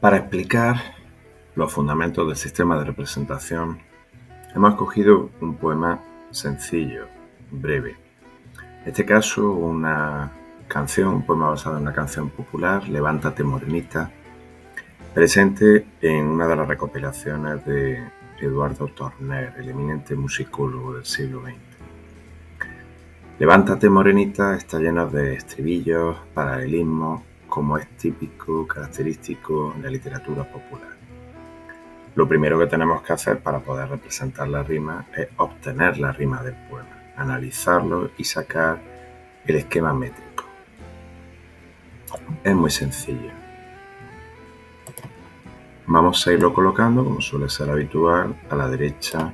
Para explicar los fundamentos del sistema de representación, hemos escogido un poema sencillo, breve. En este caso, una canción, un poema basado en una canción popular, Levántate Morenita, presente en una de las recopilaciones de Eduardo Torner, el eminente musicólogo del siglo XX. Levántate Morenita está lleno de estribillos, paralelismos, como es típico, característico en la literatura popular. Lo primero que tenemos que hacer para poder representar la rima es obtener la rima del poema, analizarlo y sacar el esquema métrico. Es muy sencillo. Vamos a irlo colocando, como suele ser habitual, a la derecha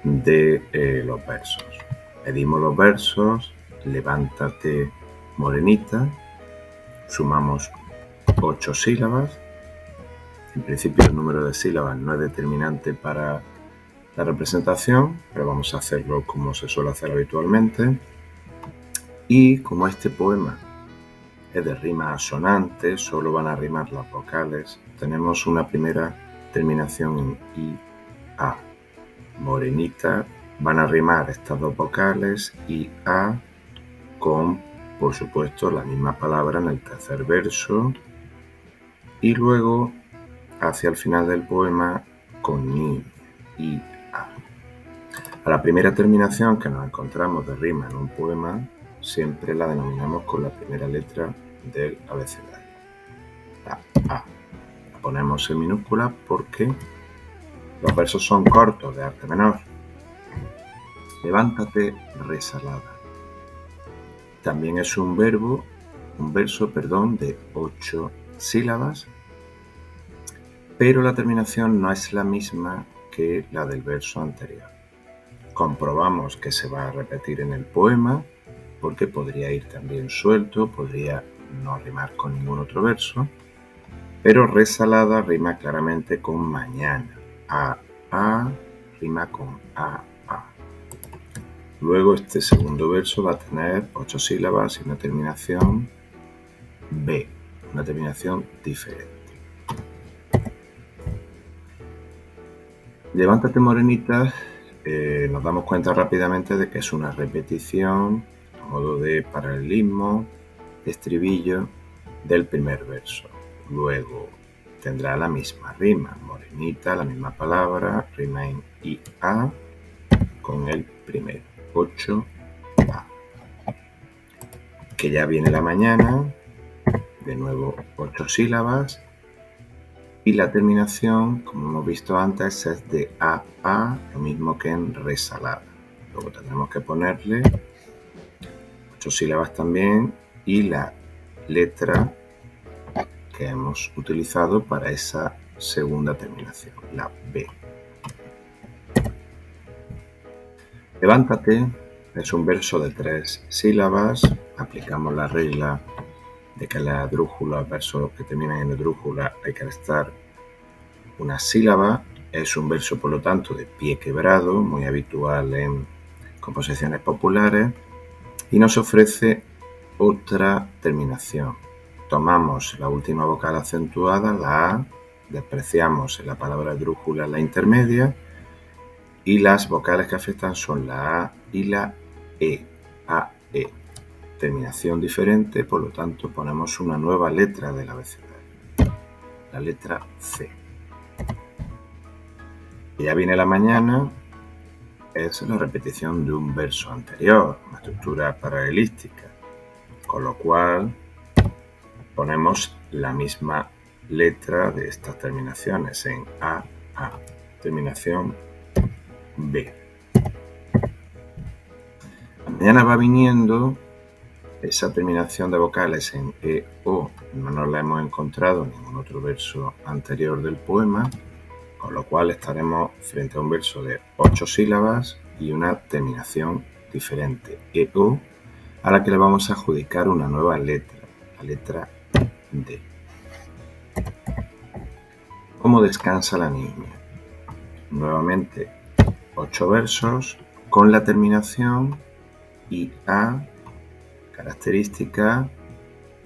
de los versos. Pedimos los versos, levántate morenita, sumamos 8 sílabas. En principio el número de sílabas no es determinante para la representación, pero vamos a hacerlo como se suele hacer habitualmente. Y como este poema es de rima asonante, solo van a rimar las vocales, tenemos una primera terminación en I, A. Morenita, van a rimar estas dos vocales y A con, por supuesto, la misma palabra en el tercer verso y luego hacia el final del poema con I, A. A la primera terminación que nos encontramos de rima en un poema siempre la denominamos con la primera letra del abecedario, la A. La ponemos en minúscula porque los versos son cortos, de arte menor. Levántate resalada. También es un verso, de 8 sílabas, pero la terminación no es la misma que la del verso anterior. Comprobamos que se va a repetir en el poema, porque podría ir también suelto, podría no rimar con ningún otro verso, pero resalada rima claramente con mañana. A rima con A. Luego este segundo verso va a tener 8 sílabas y una terminación B, una terminación diferente. Levántate morenita, nos damos cuenta rápidamente de que es una repetición a modo de paralelismo, de estribillo del primer verso. Luego tendrá la misma rima, morenita, la misma palabra, rima en I-A con el primero, 8A. Que ya viene la mañana, de nuevo 8 sílabas, y la terminación, como hemos visto antes, es de A, lo mismo que en resalada. Luego tendremos que ponerle 8 sílabas también y la letra que hemos utilizado para esa segunda terminación, la B. Levántate es un verso de 3 sílabas. Aplicamos la regla de que la drújula, versos que terminan en drújula, hay que restar una sílaba. Es un verso, por lo tanto, de pie quebrado, muy habitual en composiciones populares, y nos ofrece otra terminación. Tomamos la última vocal acentuada, la A, despreciamos en la palabra drújula la intermedia, y las vocales que afectan son la A y la E, A-E. Terminación diferente, por lo tanto ponemos una nueva letra del abecedario, la letra C. Y ya viene la mañana, es la repetición de un verso anterior, una estructura paralelística, con lo cual ponemos la misma letra de estas terminaciones en A, terminación B. Mañana va viniendo esa terminación de vocales en E, O, no nos la hemos encontrado en ningún otro verso anterior del poema, con lo cual estaremos frente a un verso de 8 sílabas y una terminación diferente, E, O, a la que le vamos a adjudicar una nueva letra, la letra D. ¿Cómo descansa la niña? Nuevamente, 8 versos con la terminación IA, característica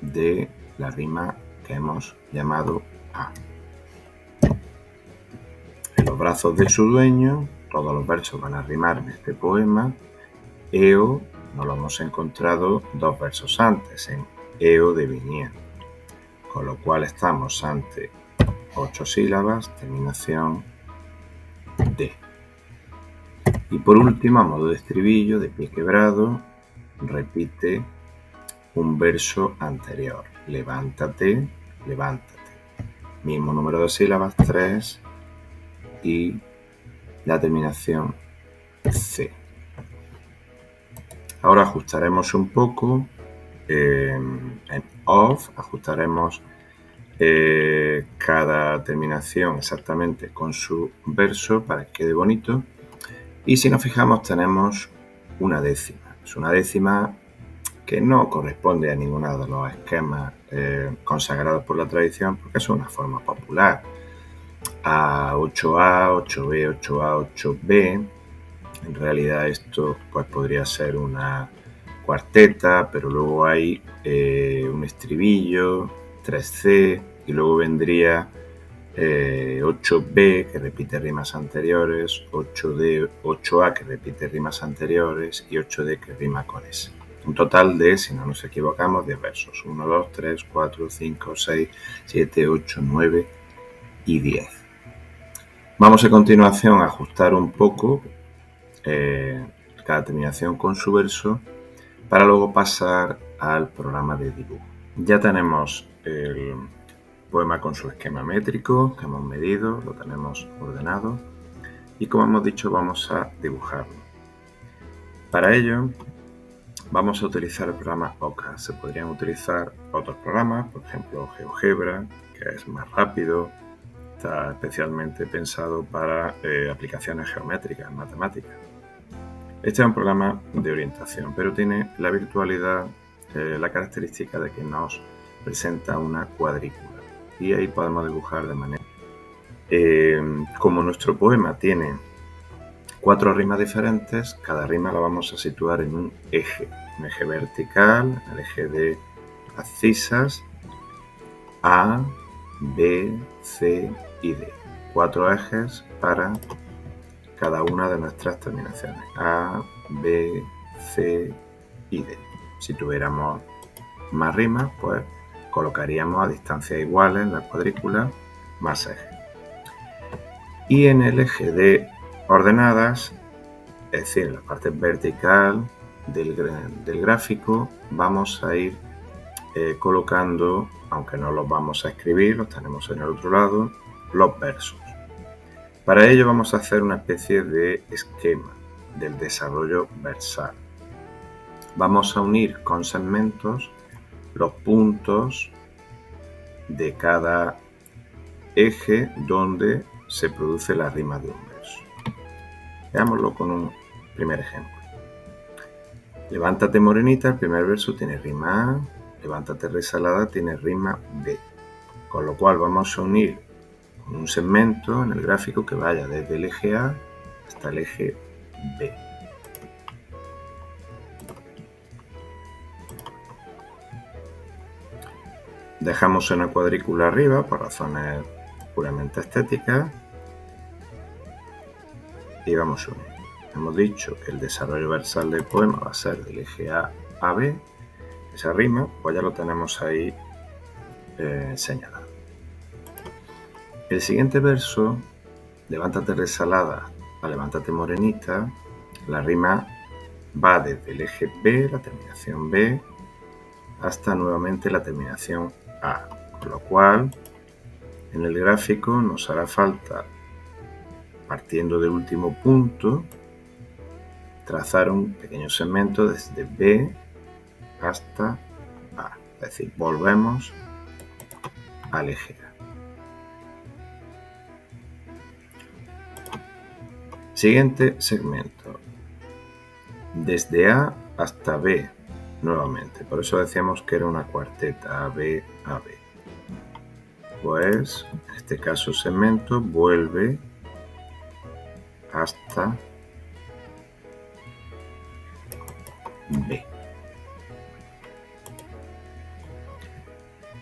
de la rima que hemos llamado A. En los brazos de su dueño, todos los versos van a rimar en este poema. Eo nos lo hemos encontrado 2 versos antes, en Eo de Viñé, con lo cual estamos ante 8 sílabas, terminación D. Y por último, a modo de estribillo, de pie quebrado, repite un verso anterior. Levántate, levántate. Mismo número de sílabas, 3, y la terminación C. Ahora ajustaremos un poco en off, ajustaremos cada terminación exactamente con su verso para que quede bonito. Y si nos fijamos, tenemos una décima. Es una décima que no corresponde a ninguno de los esquemas consagrados por la tradición, porque es una forma popular. A8A, 8B, 8A, 8B. En realidad esto pues podría ser una cuarteta, pero luego hay un estribillo, 3C, y luego vendría 8B, que repite rimas anteriores, 8D, 8A, que repite rimas anteriores, y 8D, que rima con S. Un total de, si no nos equivocamos, 10 versos. 1, 2, 3, 4, 5, 6, 7, 8, 9 y 10. Vamos a continuación a ajustar un poco cada terminación con su verso para luego pasar al programa de dibujo. Ya tenemos el poema con su esquema métrico que hemos medido, lo tenemos ordenado y, como hemos dicho, vamos a dibujarlo. Para ello vamos a utilizar el programa OCA. Se podrían utilizar otros programas, por ejemplo GeoGebra, que es más rápido, está especialmente pensado para aplicaciones geométricas, matemáticas. Este es un programa de orientación, pero tiene la virtualidad, la característica de que nos presenta una cuadrícula. Y ahí podemos dibujar de manera... como nuestro poema tiene 4 rimas diferentes, cada rima la vamos a situar en un eje vertical, el eje de abscisas, A, B, C y D. 4 ejes para cada una de nuestras terminaciones, A, B, C y D. Si tuviéramos más rimas, pues colocaríamos a distancias iguales en la cuadrícula más ejes. Y en el eje de ordenadas, es decir, en la parte vertical del gráfico, vamos a ir colocando, aunque no los vamos a escribir, los tenemos en el otro lado, los versos. Para ello vamos a hacer una especie de esquema del desarrollo versal. Vamos a unir con segmentos los puntos de cada eje donde se produce la rima de un verso. Veámoslo con un primer ejemplo. Levántate morenita, el primer verso tiene rima A, levántate resalada tiene rima B, con lo cual vamos a unir con un segmento en el gráfico que vaya desde el eje A hasta el eje B. Dejamos una cuadrícula arriba por razones puramente estéticas y vamos a unir. Hemos dicho que el desarrollo versal del poema va a ser del eje A a B. Esa rima, pues ya lo tenemos ahí señalado. El siguiente verso, levántate resalada a levántate morenita, la rima va desde el eje B, la terminación B, hasta nuevamente la terminación A, con lo cual en el gráfico nos hará falta, partiendo del último punto, trazar un pequeño segmento desde B hasta A, es decir, volvemos al eje A. Siguiente segmento, desde A hasta B nuevamente, por eso decíamos que era una cuarteta, A, B, A, B. pues en este caso segmento vuelve hasta B.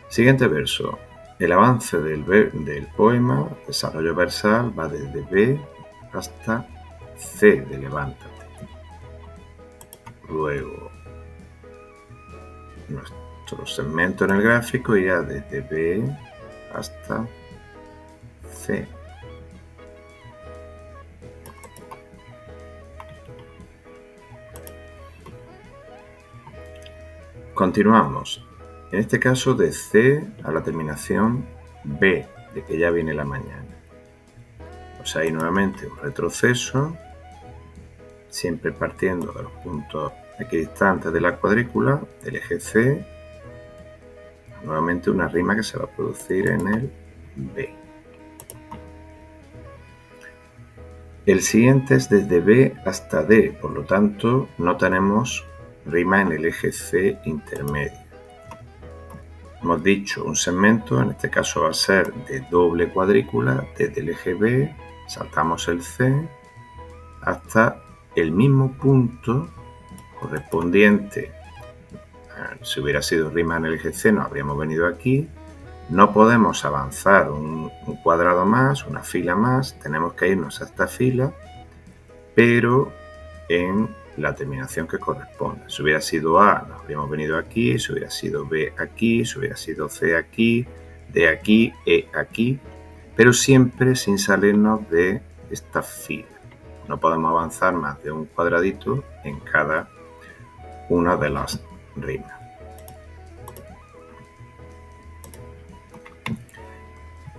Siguiente verso. El avance del poema, desarrollo versal, va desde B hasta C de levántate. Luego, nuestro segmento en el gráfico irá desde B hasta C. Continuamos. En este caso de C a la terminación B, de que ya viene la mañana. Pues ahí nuevamente un retroceso, siempre partiendo de los puntos equidistantes de la cuadrícula, del eje C, nuevamente una rima que se va a producir en el B. El siguiente es desde B hasta D, por lo tanto no tenemos rima en el eje C intermedio. Hemos dicho un segmento, en este caso va a ser de doble cuadrícula, desde el eje B saltamos el C hasta el mismo punto correspondiente. Si hubiera sido rima en el eje C, nos habríamos venido aquí. No podemos avanzar un cuadrado más, una fila más, tenemos que irnos a esta fila, pero en la terminación que corresponde. Si hubiera sido A, nos habríamos venido aquí, si hubiera sido B aquí, si hubiera sido C aquí, D aquí, E aquí, pero siempre sin salirnos de esta fila. No podemos avanzar más de un cuadradito en cada una de las rimas.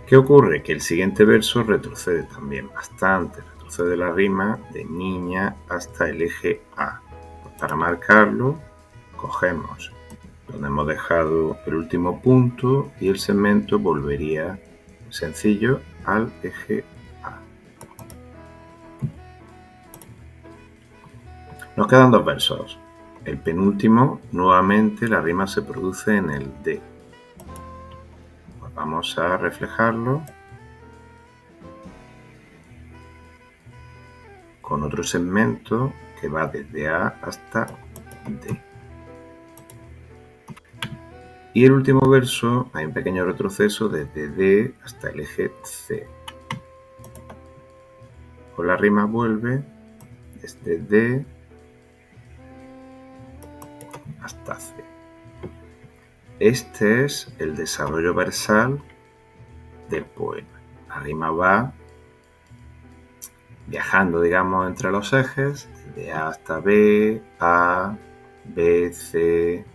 ¿Qué ocurre? Que el siguiente verso retrocede también bastante, retrocede la rima de niña hasta el eje A. Pues para marcarlo, cogemos donde hemos dejado el último punto y el segmento volvería, sencillo, al eje A. Nos quedan dos versos. El penúltimo, nuevamente la rima se produce en el D. Pues vamos a reflejarlo con otro segmento que va desde A hasta D. Y el último verso hay un pequeño retroceso desde D hasta el eje C. Con la rima vuelve desde D hasta C. Este es el desarrollo versal del poema. La rima va viajando, digamos, entre los ejes, de A hasta B, A, B, C,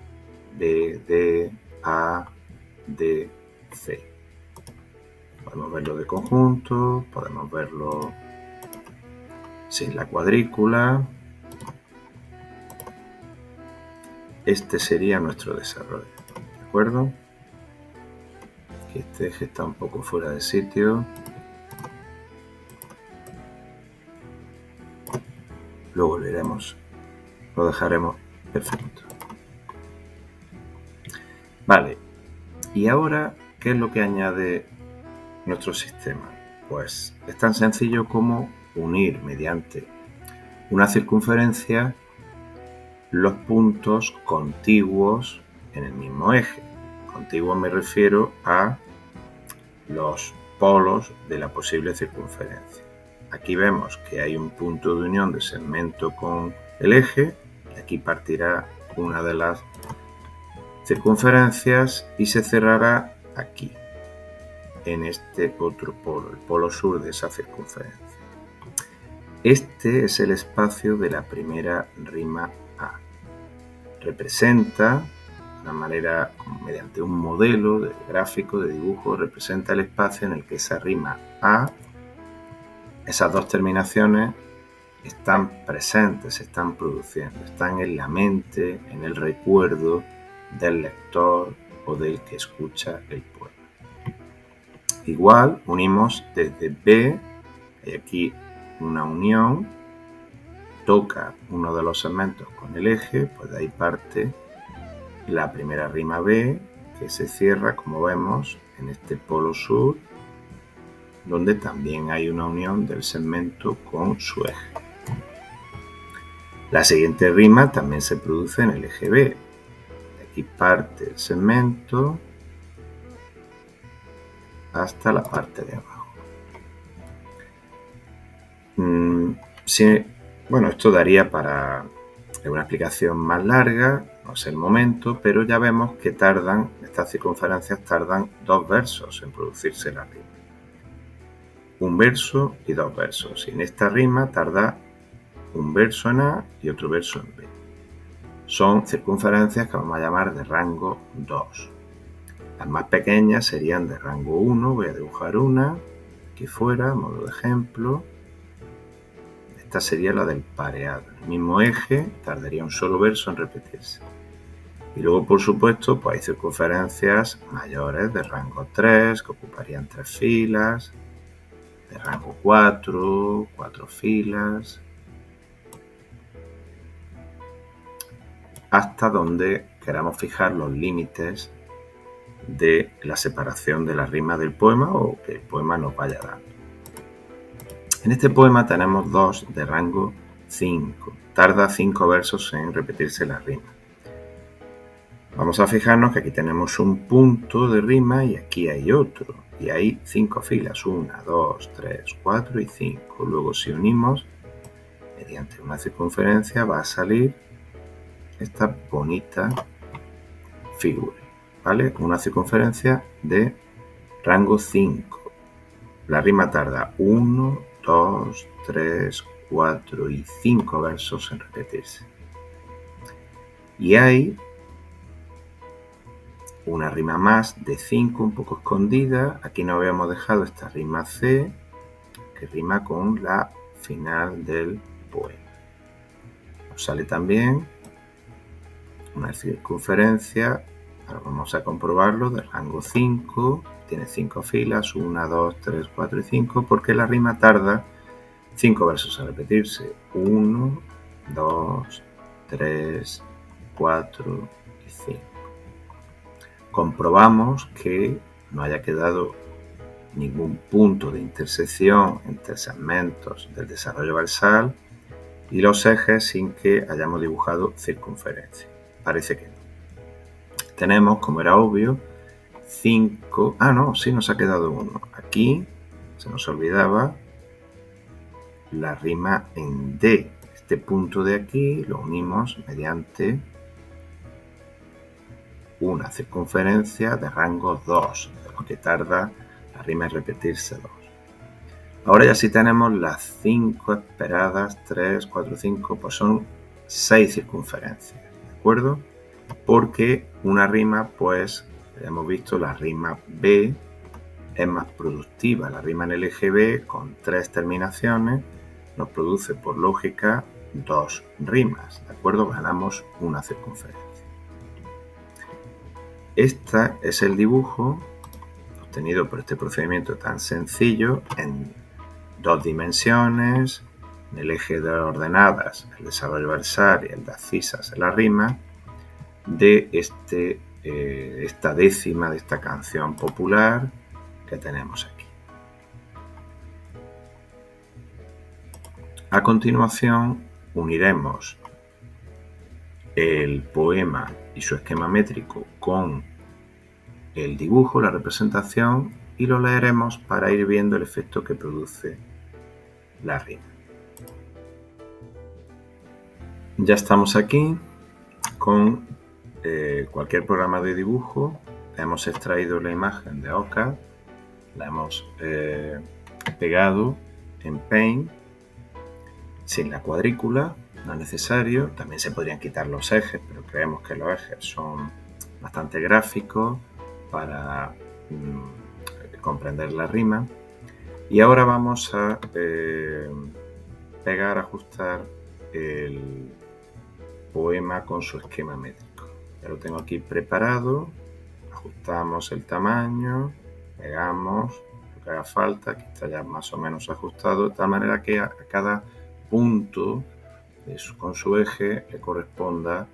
B, D, A, D, C. Podemos verlo de conjunto, podemos verlo sin la cuadrícula. Este sería nuestro desarrollo, ¿de acuerdo? Aquí este eje está un poco fuera de sitio. Lo volveremos, lo dejaremos perfecto. Vale, y ahora, ¿qué es lo que añade nuestro sistema? Pues es tan sencillo como unir mediante una circunferencia los puntos contiguos en el mismo eje. Contiguos me refiero a los polos de la posible circunferencia. Aquí vemos que hay un punto de unión de segmento con el eje, y aquí partirá una de las circunferencias y se cerrará aquí, en este otro polo, el polo sur de esa circunferencia. Este es el espacio de la primera rima A. Representa, de una manera, mediante un modelo de gráfico, de dibujo, representa el espacio en el que esa rima A, esas dos terminaciones, están presentes, se están produciendo, están en la mente, en el recuerdo del lector o del que escucha el poema. Igual unimos desde B, hay aquí una unión, toca uno de los segmentos con el eje, pues de ahí parte la primera rima B, que se cierra, como vemos, en este polo sur, donde también hay una unión del segmento con su eje. La siguiente rima también se produce en el eje B. De aquí parte el segmento hasta la parte de abajo. Bueno, esto daría para una explicación más larga, no es el momento, pero ya vemos que estas circunferencias tardan 2 versos en producirse la rima. Un verso y 2 versos. Y en esta rima tarda un verso en A y otro verso en B. Son circunferencias que vamos a llamar de rango 2. Las más pequeñas serían de rango 1. Voy a dibujar una aquí fuera, a modo de ejemplo. Esta sería la del pareado. El mismo eje tardaría un solo verso en repetirse. Y luego, por supuesto, pues hay circunferencias mayores de rango 3, que ocuparían 3 filas, de rango 4, 4 filas, hasta donde queramos fijar los límites de la separación de la rima del poema o que el poema nos vaya dando. En este poema tenemos 2 de rango 5. Tarda 5 versos en repetirse la rima. Vamos a fijarnos que aquí tenemos un punto de rima y aquí hay otro. Y hay 5 filas. 1, 2, 3, 4 y 5. Luego, si unimos, mediante una circunferencia, va a salir esta bonita figura. ¿Vale? Una circunferencia de rango 5. La rima tarda 1, 2, 3, 4 y 5 versos en repetirse. Y hay una rima más de 5 un poco escondida. Aquí no habíamos dejado esta rima C, que rima con la final del poema. Nos sale también una circunferencia, ahora vamos a comprobarlo, de rango 5. Tiene 5 filas, 1, 2, 3, 4 y 5, porque la rima tarda 5 versos en repetirse. 1, 2, 3, 4 y 5. Comprobamos que no haya quedado ningún punto de intersección entre segmentos del desarrollo versal y los ejes sin que hayamos dibujado circunferencia. Parece que no. Tenemos, como era obvio, 5... sí nos ha quedado uno. Aquí se nos olvidaba la rima en D. Este punto de aquí lo unimos mediante una circunferencia de rango 2, de lo que tarda la rima en repetirse 2. Ahora ya sí tenemos las 5 esperadas, 3, 4, 5, pues son 6 circunferencias, ¿de acuerdo? Porque una rima, pues, ya hemos visto, la rima B es más productiva. La rima en el eje B, con 3 terminaciones, nos produce, por lógica, 2 rimas, ¿de acuerdo? Ganamos una circunferencia. Este es el dibujo obtenido por este procedimiento tan sencillo en 2 dimensiones, en el eje de ordenadas, el desarrollo versal y el de abscisas en la rima, de esta décima de esta canción popular que tenemos aquí. A continuación, uniremos el poema y su esquema métrico con el dibujo, la representación, y lo leeremos para ir viendo el efecto que produce la rima. Ya estamos aquí con cualquier programa de dibujo. Hemos extraído la imagen de AutoCAD, la hemos pegado en Paint sin la cuadrícula, no es necesario. También se podrían quitar los ejes, pero creemos que los ejes son bastante gráficos para comprender la rima. Y ahora vamos a ajustar el poema con su esquema métrico. Ya lo tengo aquí preparado. Ajustamos el tamaño, pegamos lo que haga falta. Aquí está ya más o menos ajustado, de tal manera que a cada punto con su eje le corresponda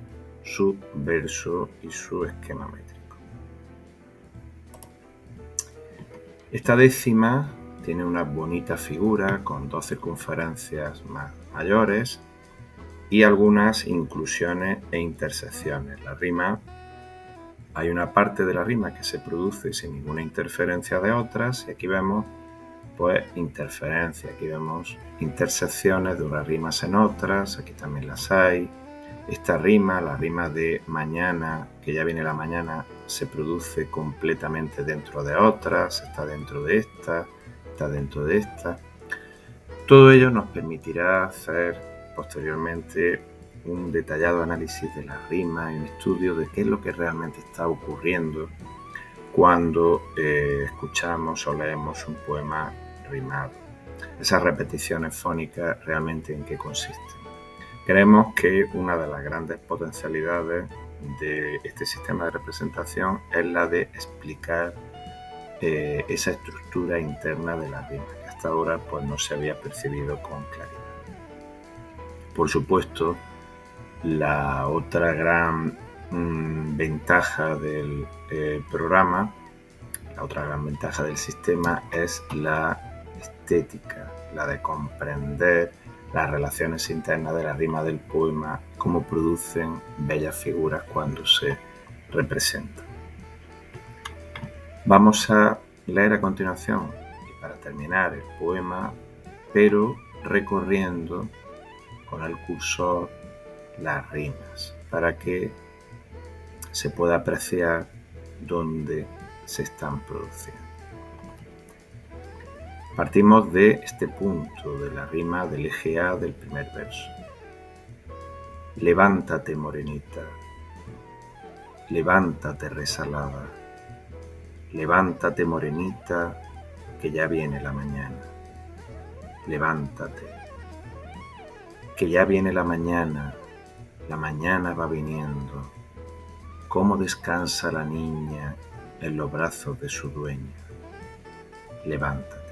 su verso y su esquema métrico. Esta décima tiene una bonita figura con 2 circunferencias más mayores y algunas inclusiones e intersecciones. La rima, hay una parte de la rima que se produce sin ninguna interferencia de otras, y aquí vemos pues interferencia, aquí vemos intersecciones de unas rimas en otras, aquí también las hay. Esta rima, la rima de mañana, que ya viene la mañana, se produce completamente dentro de otras, está dentro de esta, está dentro de esta. Todo ello nos permitirá hacer posteriormente un detallado análisis de las rimas y un estudio de qué es lo que realmente está ocurriendo cuando escuchamos o leemos un poema rimado. Esas repeticiones fónicas, ¿realmente en qué consisten? Creemos que una de las grandes potencialidades de este sistema de representación es la de explicar esa estructura interna de la rima, que hasta ahora pues, no se había percibido con claridad. Por supuesto, la otra gran ventaja del programa, la otra gran ventaja del sistema es la estética, la de comprender las relaciones internas de la rima del poema, cómo producen bellas figuras cuando se representan. Vamos a leer a continuación, y para terminar, el poema, pero recorriendo con el cursor las rimas, para que se pueda apreciar dónde se están produciendo. Partimos de este punto de la rima del eje A del primer verso. Levántate, morenita, levántate, resalada, levántate, morenita, que ya viene la mañana. Levántate, que ya viene la mañana va viniendo. Cómo descansa la niña en los brazos de su dueño. Levántate.